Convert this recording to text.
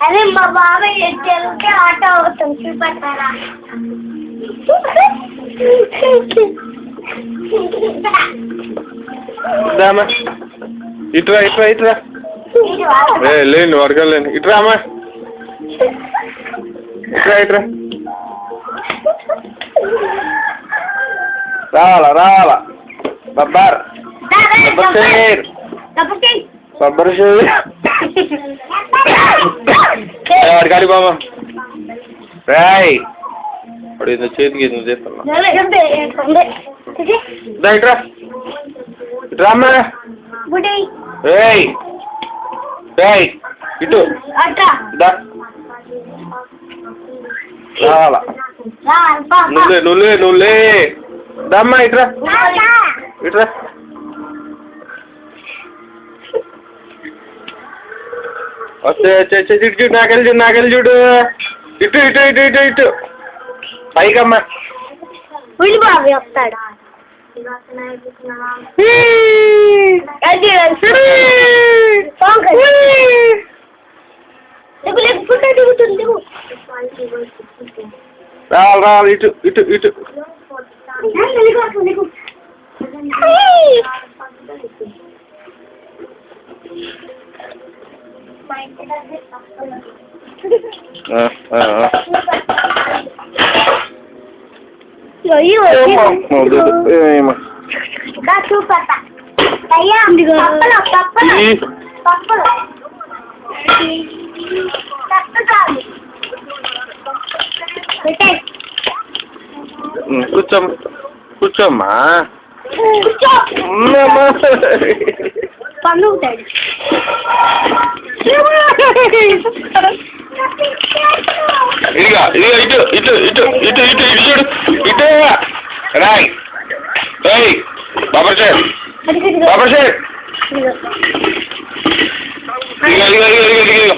అదే మా బాబాయ్ వెళ్తే ఆటో అవుతుంది చూపెట్టారా ఇట్రా ఇట్రా ఇట్రా లేండి వర్గం లేండి ఇట్రా అమ్మా ఇట్రా ఇట్రా రావాలా రావాలా బబ్బర్ బబ్బర్ షేర్ బబ్బర్ షేర్ వాడి కాడి బాబా రాయ్ వాడు ఏదో చేతికి ఏదో చేస్తున్నా ఇట్రా ఇట్రా అమ్మా ఏయ్ ఏయ్ ఇటు రావాలా నువ్వులే దమ్మా ఇట్రా ఇట్రా వస్తే ఇటు చూడు నాకెళ్ళి చూడు ఇటు ఇటు ఇటు ఇటు ఇటు పైకమ్మా బాబు వస్తాడు రావాలి ఇటు ఇటు ఇటు చూపట్టా అయ్యా పప్పలు పప్పలు పప్పలు కూర్చోమ్మా పన్నుతాడు ఇదిగా ఇటు ఇటు ఇటు ఇటు ఇటు ఇటు చూడు ఇటు రాయ్ ఏయ్ బాబర్ షేర్ బాబర్ షేర్ ఇదిగో